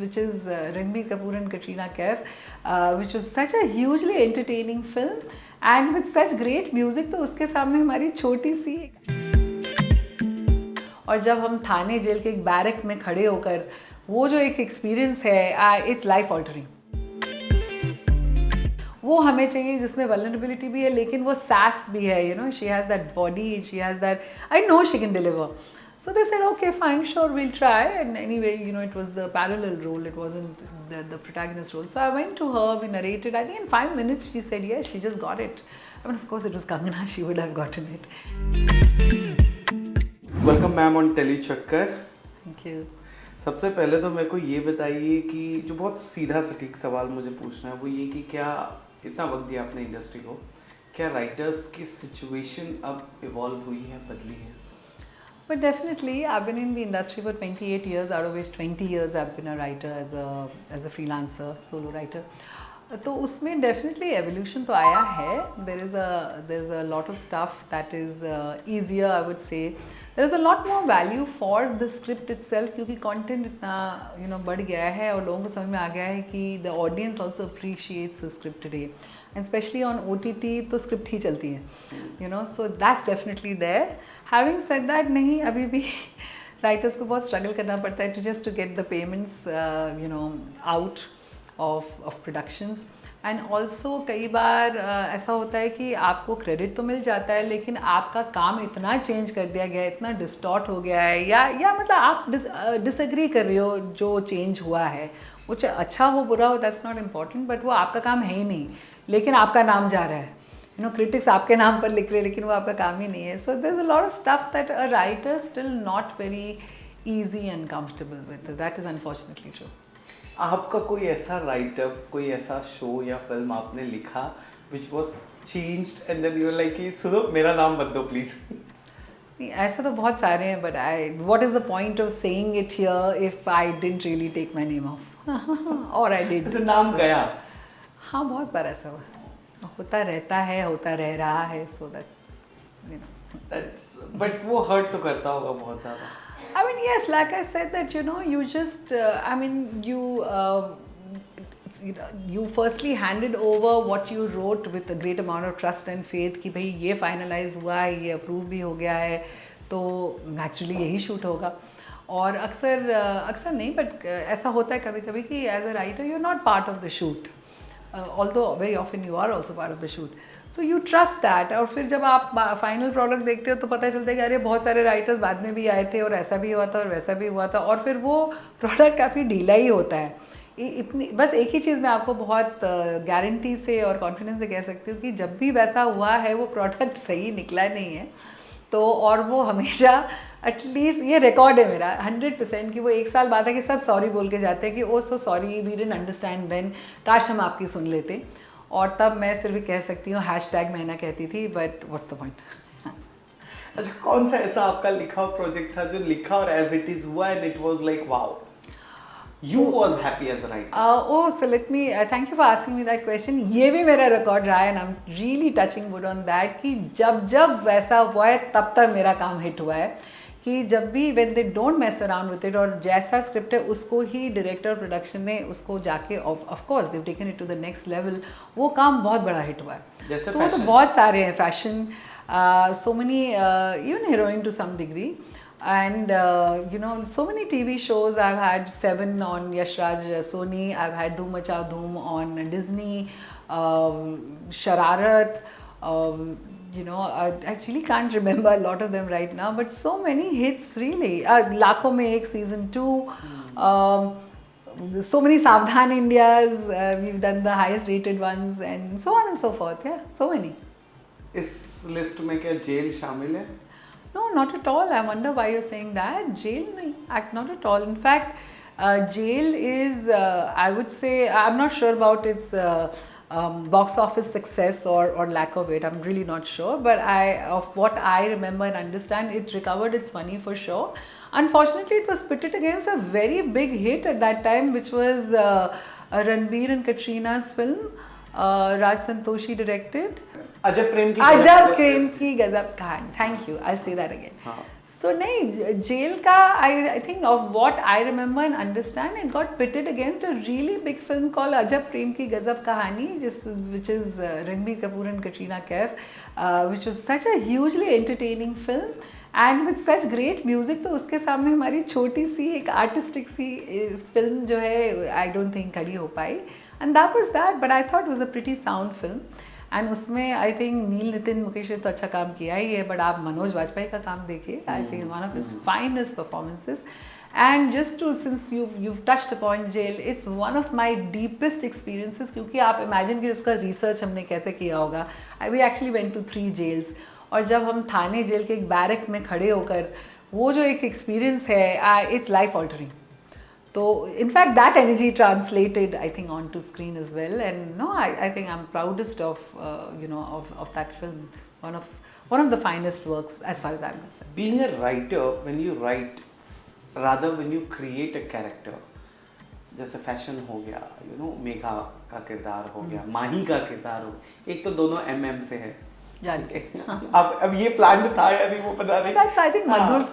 which is Ranbir Kapoor and Katrina Kaif, which was such a hugely entertaining film and with such great music. तो उसके सामने हमारी छोटी सी और जब हम थाने जेल के एक बैरक में खड़े होकर वो जो एक एक्सपीरियंस है, इट्स लाइफ ऑल्टरिंग. वो हमें चाहिए जिसमें वल्नरेबिलिटी भी है लेकिन वो सैस भी है. You know, she has that body, she has that, I know she can deliver. So they said, okay, fine, sure, we'll try. And anyway, you know, it was the parallel role. It wasn't the protagonist role. So I went to her, we narrated. I think in 5 minutes she said yes, she just got it. I mean, of course, it was Kangana, she would have gotten it. Welcome, ma'am, on Tele Chakkar. Thank you. सबसे पहले तो मेरे को ये बताइए कि जो बहुत सीधा सटीक सवाल मुझे पूछना है वो ये कि क्या इतना वक्त दिया आपने इंडस्ट्री को, क्या राइटर्स की सिचुएशन अब इवॉल्व हुई है, बदली है? But definitely, I've been in the industry for 28 years, out of which 20 years I've been a writer as a freelancer, solo writer. तो उसमें definitely evolution तो आया है. There's a lot of stuff that is easier, I would say. There is a lot more value for the script itself क्योंकि content इतना बढ़ गया है और लोगों को समझ में आ गया है कि the audience also appreciates the script today. And especially on OTT तो script ही चलती है. You know, so that's definitely there. Having said that, नहीं, अभी भी writers को बहुत struggle करना पड़ता है just to get the payments out of productions. And also कई बार ऐसा होता है कि आपको क्रेडिट तो मिल जाता है लेकिन आपका काम इतना चेंज कर दिया गया है, इतना डिस्टॉर्ट हो गया है या मतलब आप डिसएग्री कर रहे हो जो चेंज हुआ है, वो अच्छा हो बुरा हो, दैट्स नॉट इम्पॉर्टेंट, बट वो आपका काम है ही नहीं लेकिन आपका नाम जा रहा है. You know, critics आपके नाम पर लिख रहे हैं लेकिन वो आपका काम ही नहीं है. So there's a lot of stuff that a writer still not very easy and comfortable with. That is unfortunately true. आपका कोई ऐसा राइटर, कोई ऐसा शो या फिल्म आपने लिखा which was changed and then you were like कि सुनो मेरा नाम मत दो प्लीज? ऐसा तो बहुत सारे हैं but what is the point of saying it here if I didn't really take my name off or I did. तो नाम गया? हाँ, बहुत बार ऐसा हुआ, होता रहता है, होता रह रहा है. So that's but वो hurt तो करता होगा बहुत ज़्यादा. I mean, yes, like I said that you just you firstly handed over what you wrote with a great amount of trust and faith कि भाई ये finalize हुआ है, ये approve भी हो गया है तो naturally यही shoot होगा. और अक्सर नहीं but ऐसा होता है कभी कभी कि as a writer you're not part of the shoot. Although very often you are also part of the shoot, so you trust that. और फिर जब आप फाइनल प्रोडक्ट देखते हो तो पता चलता है कि अरे बहुत सारे राइटर्स बाद में भी आए थे और ऐसा भी हुआ था और वैसा भी हुआ था और फिर वो प्रोडक्ट काफ़ी ढीला ही होता है. इतनी बस एक ही चीज़ मैं आपको बहुत गारंटी से और कॉन्फिडेंस से कह सकती हूँ कि जब भी वैसा हुआ है वो प्रोडक्ट सही निकला नहीं है. तो और वो हमेशा एटलीस्ट ये रिकॉर्ड है मेरा 100% कि वो एक साल बाद है कि सब सॉरी बोल के जाते हैं कि oh so sorry we didn't understand then, काश हम आपकी सुन लेते. और तब मैं सिर्फ कह सकती हूँ #मैना कहती थी, बट व्हाट्स द पॉइंट. अच्छा, कौन सा ऐसा आपका लिखा हुआ प्रोजेक्ट था जो लिखा और एज इट इज हुआ and it was like wow you was happy as a writer? So let me thank you for asking me that question. ये भी मेरा रिकॉर्ड रहा है and I'm really touching wood on that कि जब वैसा हुआ है तब तक मेरा काम हिट हुआ है कि जब भी when they don't mess around with it और जैसा स्क्रिप्ट है उसको ही डायरेक्टर प्रोडक्शन ने उसको जाके of course they've taken it to the next level, वो काम बहुत बड़ा हिट हुआ है. जैसे तो वो तो बहुत सारे हैं, fashion, so many even heroine to some degree. And so many TV shows. I've had 7 on Yash Raj Sony. I've had Dhoom Macha Dhoom on Disney, Shararat. I actually can't remember a lot of them right now, but so many hits really. Lakhon Mein Ek season 2. So many Savdhan Indias. We've done the highest rated ones and so on and so forth. Yeah, so many. इस list में क्या jail शामिल है? No, not at all. I wonder why you're saying that. Jail, not at all. In fact, jail is, I would say, I'm not sure about its box office success or lack of it. I'm really not sure. But of what I remember and understand, it recovered its money for sure. Unfortunately, it was pitted against a very big hit at that time, which was Ranbir and Katrina's film, Raj Santoshi directed. अजब प्रेम की अजब प्रेम की गजब कहानी, thank you, I say that again. हाँ. So नहीं, jail का I think of what I remember and understand, it got pitted against a really big film called अजब प्रेम की गजब कहानी, which is Ranbir Kapoor and Katrina Kaif, which was such a hugely entertaining film and with such great music. तो उसके सामने हमारी छोटी सी एक आर्टिस्टिक सी फिल्म जो है I don't think खड़ी हो पाई, and that was that, but I thought it was a pretty sound film. And उसमें आई थिंक नील नितिन मुकेश ने तो अच्छा काम किया ही है, बट आप मनोज वाजपेयी का काम देखिए, I think one of his finest performances. And just to since you've touched upon jail, it's one of my deepest experiences, क्योंकि आप इमेजिन कि उसका रिसर्च हमने कैसे किया होगा. We actually went to 3 jails, और जब हम थाने जेल के एक बैरक में खड़े होकर वो जो एक एक्सपीरियंस है, it's life altering. So in fact that energy translated I think onto screen as well, and no, I think I'm proudest of of that film, one of the finest works as far as I'm concerned. Being a writer, when you write, rather when you create a character, जैसे fashion हो गया, मेघा का किरदार हो गया, माही का किरदार हो, एक तो दोनों MM से है जान के. अब ये प्लान था या नहीं वो पता नहीं. That's I think Madhur's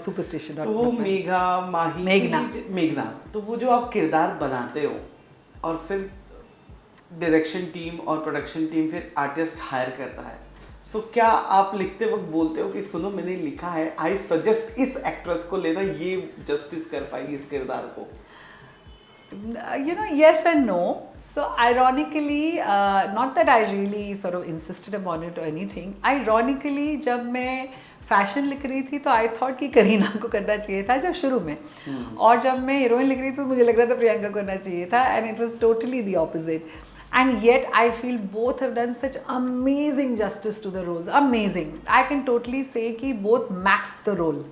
superstition. तो वो मेघा, माही, मेघना, तो वो जो आप किरदार बनाते हो और फिर डायरेक्शन टीम और प्रोडक्शन टीम फिर आर्टिस्ट हायर करता है, सो क्या आप लिखते वक्त बोलते हो कि सुनो मैंने लिखा है, आई सजेस्ट इस एक्ट्रेस को लेना, ये जस्टिस कर पाएगी इस किरदार को? Yes and no. So ironically, not that I really sort of insisted upon it or anything. Ironically, जब मैं फैशन लिख रही थी तो आई थॉट कि करीना को करना चाहिए था जब शुरू में, और जब मैं हीरोइन लिख रही थी तो मुझे लग रहा था प्रियंका को करना चाहिए था, and it was totally the opposite. And yet I feel both have done such amazing justice to the roles. Amazing. I can totally say कि both maxed the role.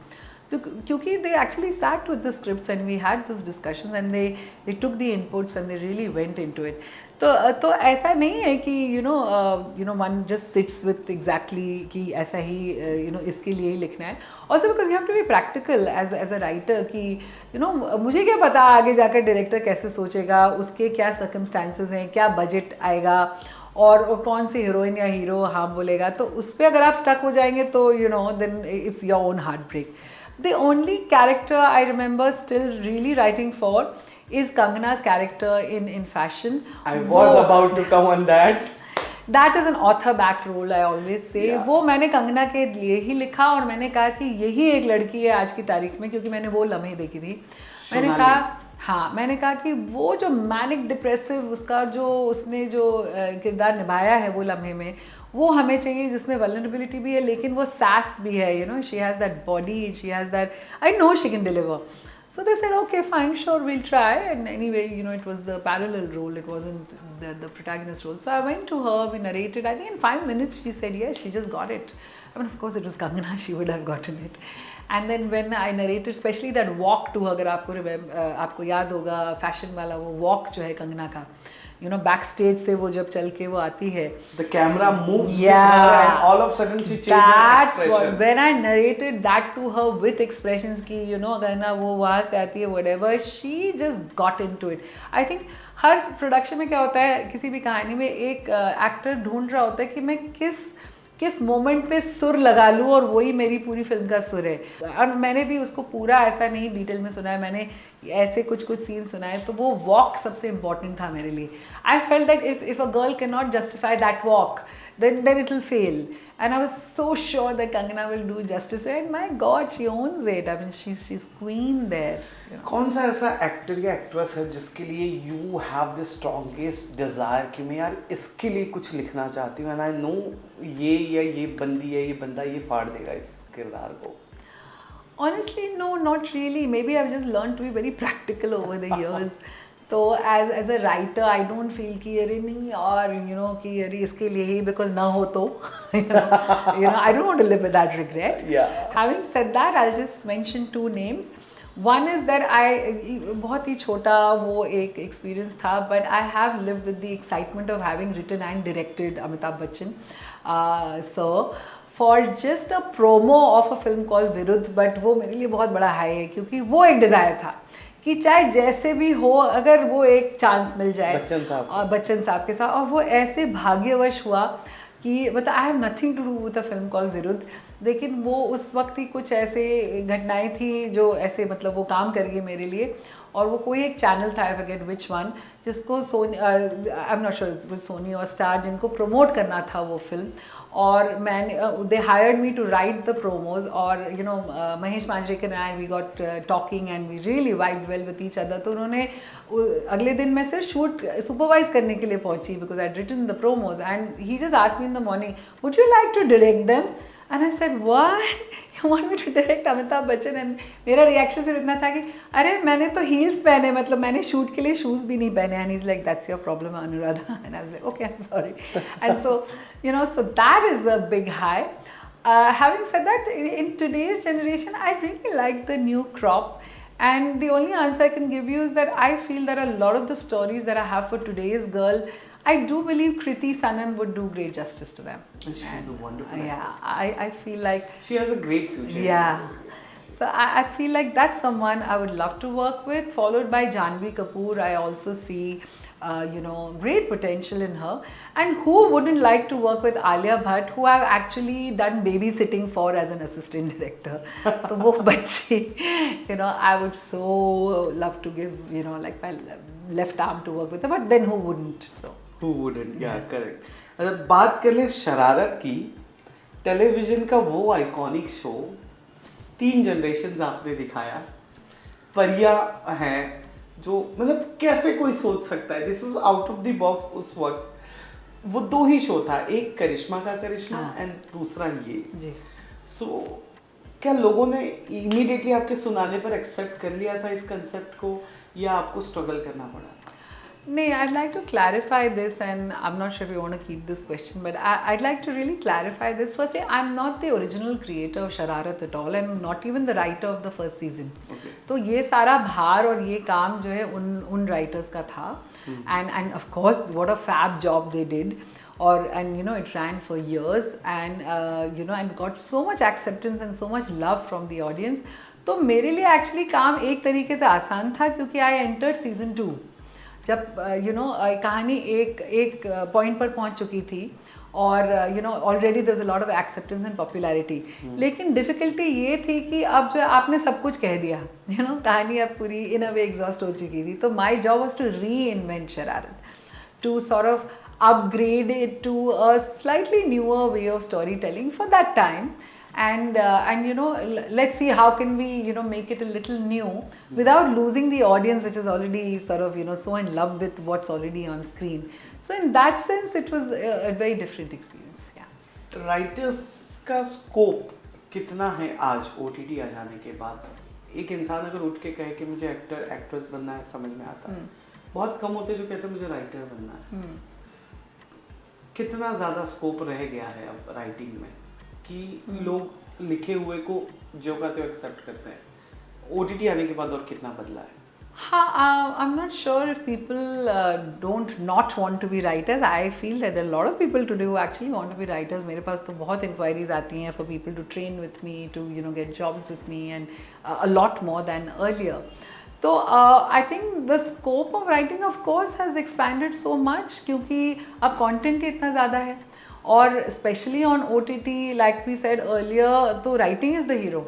क्योंकि they actually sat with the scripts and we had those discussions and they took the inputs and they really went into it. तो ऐसा नहीं है कि one just sits with exactly कि ऐसा ही इसके लिए ही लिखना है. Also because you have to be practical as a writer कि मुझे क्या पता आगे जाकर डायरेक्टर कैसे सोचेगा, उसके क्या circumstances हैं, क्या बजट आएगा, और कौन सी हीरोइन या हीरो हाँ बोलेगा, तो उस पर अगर आप स्टक हो जाएंगे तो then it's your own heartbreak. The only character I remember still really writing for is Kangana's character in fashion. I was about to come on that. That is an author back role, I always say. Yeah. वो मैंने कंगना के लिए ही लिखा, और मैंने कहा कि यही एक लड़की है आज की तारीख में, क्योंकि मैंने वो लम्हे देखी थी. मैंने कहा कि वो जो मैनिक डिप्रेसिव उसका जो उसने जो किरदार निभाया है वो लम्हे में, वो हमें चाहिए जिसमें वल्नरेबिलिटी भी है लेकिन वो सैस भी है. She has that body, she has that, I know she can deliver. So they said, okay, fine, sure, we'll try. And anyway, it was the parallel role. It wasn't the protagonist role. So I went to her, we narrated. I think in 5 minutes she said, yes, she just got it. I mean, of course, it was Kangana, she would have gotten it. And then when I narrated, especially that walk to her, अगर आपको याद होगा fashion वाला वो walk जो है कंगना का, backstage से वो जब चल के वो आती है, the camera moves with her and all of a sudden she changes her expression. When I narrated that to her with expressions कि अगर ना वो वहाँ से आती है whatever, she just got into it. I think her production में क्या होता है, किसी भी कहानी में एक एक्टर ढूंढ रहा होता है कि मैं किस मोमेंट पे सुर लगा लूँ और वही मेरी पूरी फिल्म का सुर है. और मैंने भी उसको पूरा ऐसा नहीं डिटेल में सुना है, मैंने ऐसे कुछ सीन सुना है, तो वो वॉक सबसे इम्पॉर्टेंट था मेरे लिए. I felt that if a girl can not justify that walk then it will fail, and I was so sure that Kangana will do justice, and my God, she owns it. I mean, she's queen there. कौन सा ऐसा actor या actress है जिसके लिए you have the strongest desire कि मैं यार इसके लिए कुछ लिखना चाहती हूँ, and I know ये बंदी है, ये बंदा ये फाड़ देगा इस किरदार को? Honestly, no, not really. Maybe I've just learned to be very practical over the years. तो as a writer I don't feel कि अरे नहीं और कि अरे इसके लिए ही because ना हो तो I don't want to live with that regret. Yeah. Having said that, I'll just mention 2 names. One is that बहुत ही छोटा वो एक experience था, but I have lived with the excitement of having written and directed Amitabh Bachchan sir for just a promo of a film called विरुद्ध. but वो मेरे लिए बहुत बड़ा हाई है क्योंकि वो एक डिज़ायर था कि चाहे जैसे भी हो, अगर वो एक चांस मिल जाए बच्चन साहब के साथ, और वो ऐसे भाग्यवश हुआ कि मतलब I have nothing to do with a film call Viruddh, लेकिन वो उस वक्त ही कुछ ऐसे घटनाएं थी जो ऐसे मतलब वो काम कर गई मेरे लिए, और वो कोई एक चैनल था, आई फॉरगेट व्हिच वन, जिसको Sony, I am not sure Sony और स्टार, जिनको प्रमोट करना था वो फिल्म, और मैंने they hired me to write the promos, और you know Mahesh Manjrekar and we got talking and we really vibed well with each other. तो उन्होंने अगले दिन मैं सिर्फ शूट सुपरवाइज करने के लिए पहुंची, because I had written the promos, and he just asked me in the morning, would you like to direct them? And I said what, you want me to direct Amitabh Bachchan? And मेरा reaction सिर्फ इतना था कि अरे मैंने तो heels पहने, मतलब मैंने शूट के लिए शूज़ भी नहीं पहने। And he is like that's your problem Anuradha, and I was like okay I am sorry. And so you know, so that is a big high. Having said that, in today's generation, I really like the new crop, and the only answer I can give you is that I feel that a lot of the stories that I have for today's girl, I do believe Kriti Sanan would do great justice to them. And she's a wonderful actress. Yeah, I feel like she has a great future. Yeah. So I feel like that's someone I would love to work with, followed by Janhvi Kapoor. I also see you know, great potential in her. And who wouldn't like to work with Alia Bhatt, who I've actually done babysitting for as an assistant director. So wo bachchi, you know, I would so love to give, you know, like my left arm to work with her, but then who wouldn't? So who wouldn't? Yeah, correct. अच्छा, बात कर ले शरारत की। Television का वो iconic show, 3 generations आपने दिखाया, परिया है जो मतलब कैसे कोई सोच सकता है, this was out of the box उस वक्त। वो 2 ही शो था, एक करिश्मा का करिश्मा एंड दूसरा ये जी। सो क्या लोगों ने इमीडिएटली आपके सुनाने पर एक्सेप्ट कर लिया था इस कंसेप्ट को, या आपको स्ट्रगल करना पड़ा? No, I'd like to clarify this, and I'm not sure if you want to keep this question, but I'd like to really clarify this. Firstly, I'm not the original creator of Shararat at all, and not even the writer of the first season. Okay. तो ये सारा भार और ये काम जो है उन writers का था, and of course what a fab job they did, and you know it ran for years, and you know, and got so much acceptance and so much love from the audience. तो मेरे लिए actually काम एक तरीके से आसान था, क्योंकि I entered season 2 जब यू नो कहानी एक पॉइंट पर पहुंच चुकी थी, और you know already there was a lot of acceptance and popularity. लेकिन डिफ़िकल्टी ये थी कि अब जो आपने सब कुछ कह दिया, यू नो कहानी अब पूरी इन अ वे एग्जॉस्ट हो चुकी थी। तो my job was to reinvent Shararat, to sort of upgrade it to a slightly newer way of storytelling for that time, and you know, let's see how can we, you know, make it a little new without losing the audience, which is already sort of, you know, so in love with what's already on screen. So in that sense it was a very different experience. Yeah. Writers का scope कितना है आज OTT आ जाने के बाद? एक इंसान अगर उठ के कहे कि मुझे एक्टर एक्ट्रेस बनना है, समझ में आता है। बहुत कम होते जो कहते हैं मुझे राइटर बनना है। कितना ज़्यादा स्कोप रह गया है अब राइटिंग में कि लोग लिखे हुए को जो का तो एक्सेप्ट करते हैं? OTT आने के बाद और कितना बदला है? हाँ, I'm not sure if people don't not want to be writers. I feel that there are a lot of people today who actually want to be writers. मेरे पास तो बहुत inquiries आती हैं for people to train with me, to you know get jobs with me, and a lot more than earlier. तो I think the scope of writing of course has expanded so much, क्योंकि अब content ही इतना ज़्यादा है, और especially on OTT, like we said earlier, तो writing is the hero.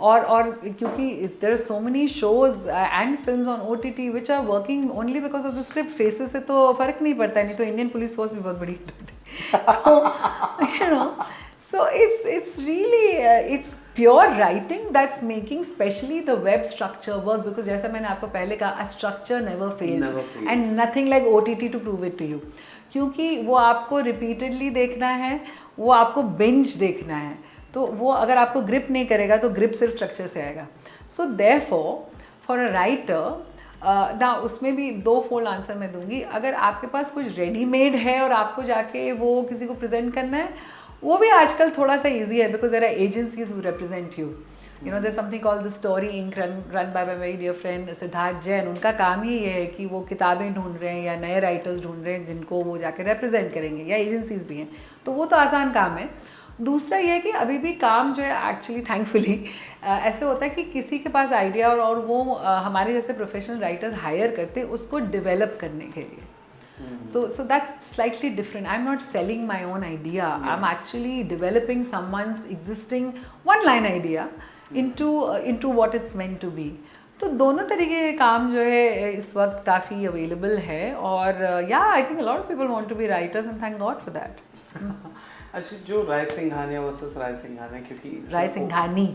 और क्योंकि there are so many shows and films on OTT which are working only because of the script. Faces से तो फर्क नहीं पड़ता है, नहीं तो इंडियन पुलिस फोर्स भी बहुत बड़ी हिट होती। तो you know, so it's really it's pure writing that's making especially the web structure work, because जैसा मैंने आपको पहले कहा, a structure never fails, and nothing like OTT to prove it to you, क्योंकि वो आपको repeatedly देखना है, वो आपको binge देखना है, तो वो अगर आपको grip नहीं करेगा तो grip सिर्फ structure से आएगा। So therefore for a writer ना उसमें भी 2 फोल्ड आंसर मैं दूंगी। अगर आपके पास कुछ रेडीमेड है और आपको जाके वो किसी को प्रेजेंट करना है, वो भी आजकल थोड़ा सा इजी है, because there are agencies who represent you. You know there something called the story ink, run by my very dear friend Siddharth Jain. उनका काम ही ये है कि वो किताबें ढूंढ रहे हैं या नए राइटर्स ढूंढ रहे हैं जिनको वो जाके रिप्रेजेंट करेंगे, या एजेंसीज भी हैं, तो वो तो आसान काम है। दूसरा ये है कि अभी भी काम जो है एक्चुअली थैंकफुली ऐसे होता है कि किसी के पास आइडिया और वो हमारे जैसे प्रोफेशनल राइटर्स हायर करते हैं उसको डेवलप करने के लिए. So that's slightly different. I'm not selling my own idea. Yeah. I'm actually developing someone's existing one-line idea into what it's meant to be. तो दोनों तरीके के काम जो है इस वक्त काफ़ी अवेलेबल है और या I think a lot of people want to be writers and thank God for that. अच्छा, जो राय सिंघानिया वर्सेस राय सिंघानिया, क्योंकि राय सिंघानी,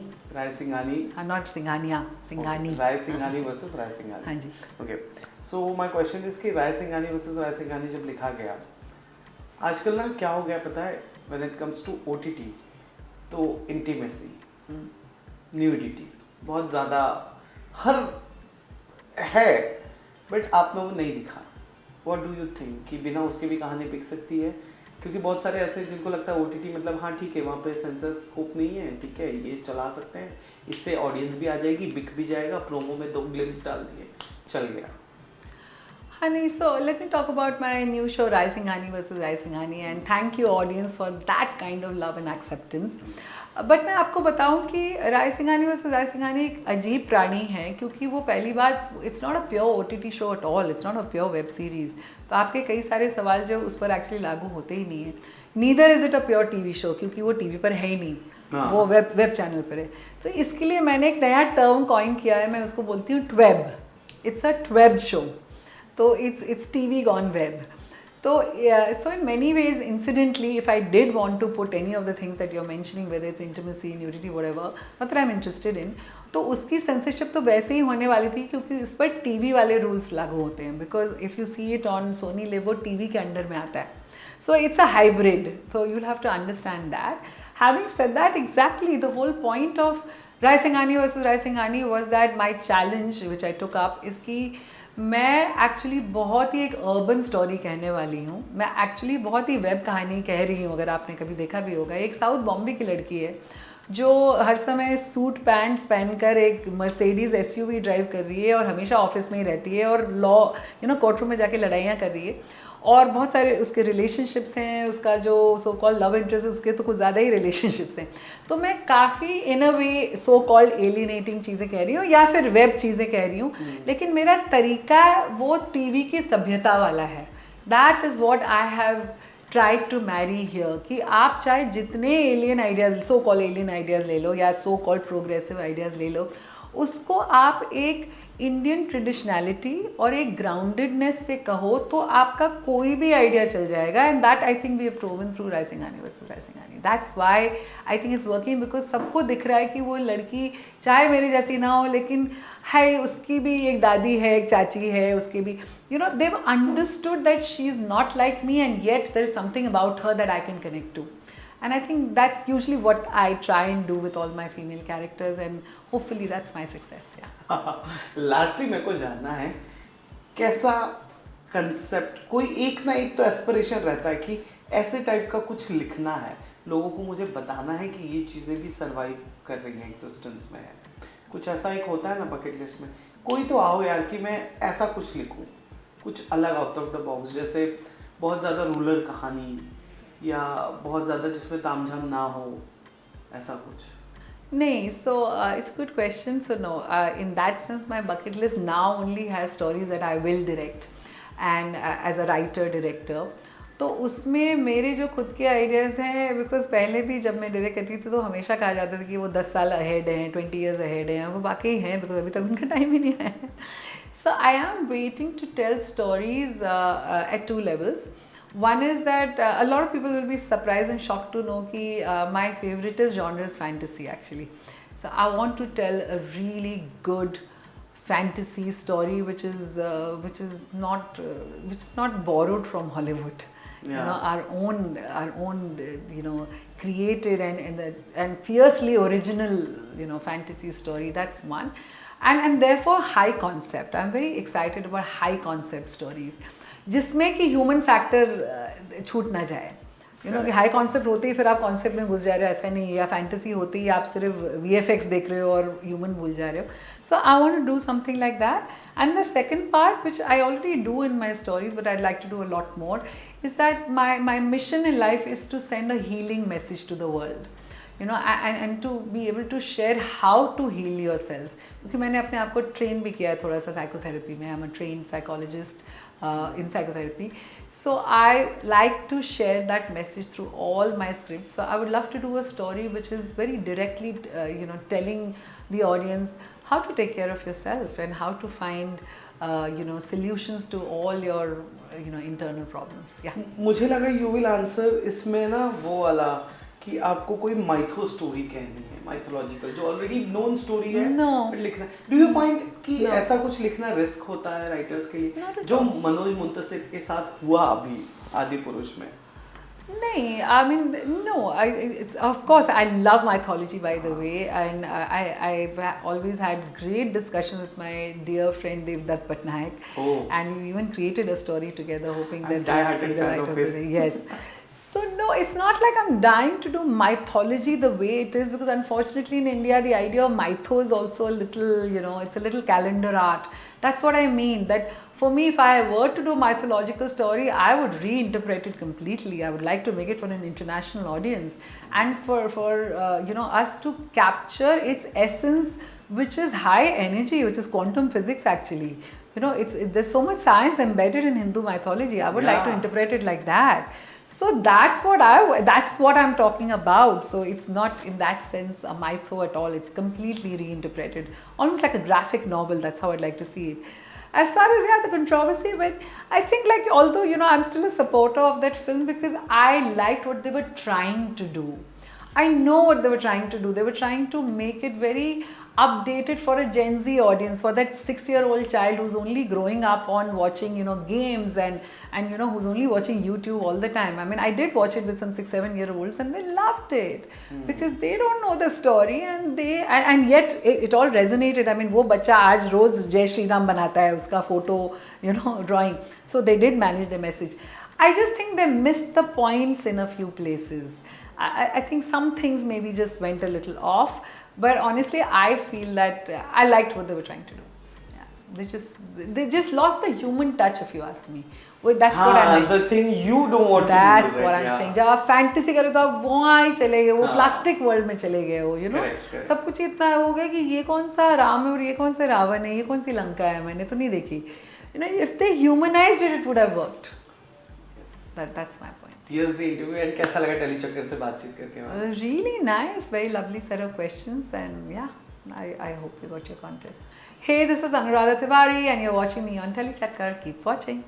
नॉट सिंघानिया, सिंघानी. राय सिंघानी वर्सेस राय सिंघानी. हाँ जी. Okay, so my question is कि राय सिंघानी वर्सेस राय सिंघानी जब लिखा गया, आजकल ना क्या हो गया पता है, when it comes to OTT तो इंटीमेसी, न्यूडिटी बहुत ज़्यादा हर है, बट आप में वो नहीं दिखा. व्हाट डू यू थिंक कि बिना उसके भी कहानी बिक सकती है? क्योंकि बहुत सारे ऐसे जिनको लगता है ओटीटी मतलब हाँ ठीक है, वहाँ पे सेंसर स्कोप नहीं है, ठीक है ये चला सकते हैं, इससे ऑडियंस भी आ जाएगी, बिक भी जाएगा, प्रोमो में 2 ग्लिम्स डाल दिए, चल गया. Honey, so let me talk about my new show Rai Singhani versus Rai Singhani and thank you audience for that kind of love and acceptance. But मैं आपको बताऊं कि राय सिंघानी वर्सेस राय सिंघानी एक अजीब प्राणी है क्योंकि वो पहली बात, it's not a pure OTT show at all, it's not a pure web series. तो आपके कई सारे सवाल जो उस पर एक्चुअली लागू होते ही नहीं है. Neither is it a pure TV show क्योंकि वो टीवी पर है ही नहीं, वो वेब चैनल पर है. तो इसके लिए मैंने एक नया टर्म कॉइन किया है, मैं उसको बोलती हूँ ट्वेब. It's a ट्वेब show. तो it's TV gone web. So in many ways, incidentally, if I did want to put any of the things that you're mentioning, whether it's intimacy, nudity, whatever, not that I'm interested in, तो उसकी censorship तो वैसे ही होने वाली थी क्योंकि इस पर TV वाले rules लागू होते हैं. Because if you see it on Sony Live, वो TV के अंडर में आता है. So it's a hybrid. So you'll have to understand that. Having said that, exactly the whole point of Rai Singhani versus Rai Singhani was that my challenge, which I took up, is कि मैं actually बहुत ही एक urban story कहने वाली हूँ. मैं actually बहुत ही web कहानी कह रही हूँ. अगर आपने कभी देखा भी होगा, एक साउथ बॉम्बे की लड़की है जो हर समय सूट पैंट्स पहनकर एक मर्सिडीज़ एसयूवी ड्राइव कर रही है और हमेशा ऑफिस में ही रहती है और लॉ कोर्ट रूम में जाके लड़ाइयाँ कर रही है. और बहुत सारे उसके रिलेशनशिप्स हैं, उसका जो सो कॉल्ड लव इंटरेस्ट है उसके तो कुछ ज़्यादा ही रिलेशनशिप्स हैं. तो मैं काफ़ी इन अ वे सो कॉल्ड एलिनेटिंग चीज़ें कह रही हूँ या फिर वेब चीज़ें कह रही हूँ, लेकिन मेरा तरीका वो टीवी की सभ्यता वाला है. That is what I have tried to marry here कि आप चाहे जितने alien ideas, so called alien ideas ले लो या सो कॉल्ड प्रोग्रेसिव आइडियाज़ ले लो, उसको आप एक इंडियन ट्रेडिशनैलिटी और एक ग्राउंडेडनेस से कहो तो आपका कोई भी आइडिया चल जाएगा. And that I think we have proven through Rai Singhani versus Rai Singhani. That's why I think it's working because सबको दिख रहा है कि वो लड़की चाहे मेरी जैसी ना हो लेकिन है, उसकी भी एक दादी है, एक चाची है, उसके भी they have understood that she is not like me and yet there is something about her that I can connect to. And I think that's usually what I try and do with all my female characters and hopefully that's my success. Yeah. Lastly मेरे को जानना है कैसा concept, कोई एक ना एक तो एस्पिरेशन रहता है कि ऐसे टाइप का कुछ लिखना है, लोगों को मुझे बताना है कि ये चीज़ें भी सर्वाइव कर रही हैं, एग्जिस्टेंस में है. कुछ ऐसा एक होता है ना बकेट लिस्ट में, कोई तो आओ यार कि मैं ऐसा कुछ लिखूं, कुछ अलग आउट ऑफ द बॉक्स, जैसे बहुत ज़्यादा रूरल कहानी या बहुत ज़्यादा जिसमें तामझाम ना हो, ऐसा कुछ. नहीं, so it's a good question. So no, in that sense my bucket list now only has stories that I will direct and as a writer director. तो उसमें मेरे जो खुद के आइडियाज़ हैं, बिकॉज पहले भी जब मैं डायरेक्ट करती थी तो हमेशा कहा जाता था कि वो 10 साल अहेड हैं, 20 years अहेड हैं. वो वाकई हैं बिकॉज अभी तक उनका टाइम ही नहीं आया है. So I am waiting to tell stories at 2 levels. One is that a lot of people will be surprised and shocked to know that my favorite genre is fantasy actually. So I want to tell a really good fantasy story which is not borrowed from Hollywood. Yeah. Our own created and fiercely original fantasy story. That's one. And therefore high concept. I'm very excited about high concept stories जिसमें कि human factor छूट ना जाए. You know कि high concept होते ही फिर आप concept में घुस जा रहे हो, ऐसा नहीं है, या फैंटेसी होती ही आप सिर्फ VFX देख रहे हो और ह्यूमन भूल जा रहे हो. So I want to do something like that. And the second part which I already do in my stories but I like to do a lot more is that my mission in life is to send a healing message to the world, you know, and to be able to share how to heal yourself. क्योंकि मैंने अपने आप को train भी किया है थोड़ा सा साइकोथेरेपी में. I am a trained psychologist in psychotherapy. So I like to share that message through all my scripts. So I would love to do a story which is very directly, you know, telling the audience how to take care of yourself and how to find, you know, solutions to all your, you know, internal problems. Yeah. मुझे लगा you will answer इसमें ना वो वाला कि आपको कोई mytho story कहनी है, माइथोलॉजिकल जो ऑलरेडी नोन स्टोरी है. No. फिर लिखना. डू यू फाइंड कि No. ऐसा कुछ लिखना रिस्क होता है राइटर्स के लिए, Not at जो all. मनोज मुंतसिर के साथ हुआ अभी आदि पुरुष में? नहीं, I mean, no. It's, of course, I love mythology, by the way, and I've always had great discussions with my dear friend Devdutt Patnaik, Oh. and we even created a story together, hoping I'm that we'll see die-hearted the fan light of of the his. day. Yes. So no, it's not like I'm dying to do mythology the way it is, because unfortunately in India the idea of mytho is also a little, you know, it's a little calendar art. That's what I mean. That for me, if I were to do mythological story, I would reinterpret it completely. I would like to make it for an international audience, and for you know, us to capture its essence, which is high energy, which is quantum physics actually. You know, there's so much science embedded in Hindu mythology. I would like to Yeah. interpret it like that. So that's what I'm talking about. So it's not in that sense a mytho at all. It's completely reinterpreted, almost like a graphic novel. That's how I'd like to see it. As far as the controversy went, I think, like, although, you know, I'm still a supporter of that film because I liked what they were trying to do. I know what they were trying to do. They were trying to make it very updated for a Gen Z audience, for that 6-year-old child who's only growing up on watching, you know, games and you know, who's only watching YouTube all the time. I mean, I did watch it with some 6-7-year-olds and they loved it because they don't know the story, and and yet it all resonated. I mean, वो बच्चा आज रोज जय श्री राम बनाता है, उसका photo, you know, drawing. So they did manage the message. I just think they missed the points in a few places. I think some things maybe just went a little off, but honestly I feel that I liked what they were trying to do. Yeah. They just lost the human touch, if you ask me. Well, that's what I meant. The thing you don't want That's to do. what I'm saying. जब आप fantasy करो तो आप वहाँ ही चले गए, वो plastic world में चले गए हो, you know. Correct. सब कुछ इतना हो गया कि ये कौन सा राम है और ये कौन सा रावण है, ये कौन सी लंका है, मैंने तो नहीं देखी. You know, if they humanized it, it would have worked. That's my point. Here's the interview, and कैसा लगा टेलीचक्कर से बातचीत करके? Really nice, very lovely set of questions, and yeah, I hope you got your content. Hey, this is Anuradha Tiwari and you're watching me on Telechakkar. Keep watching.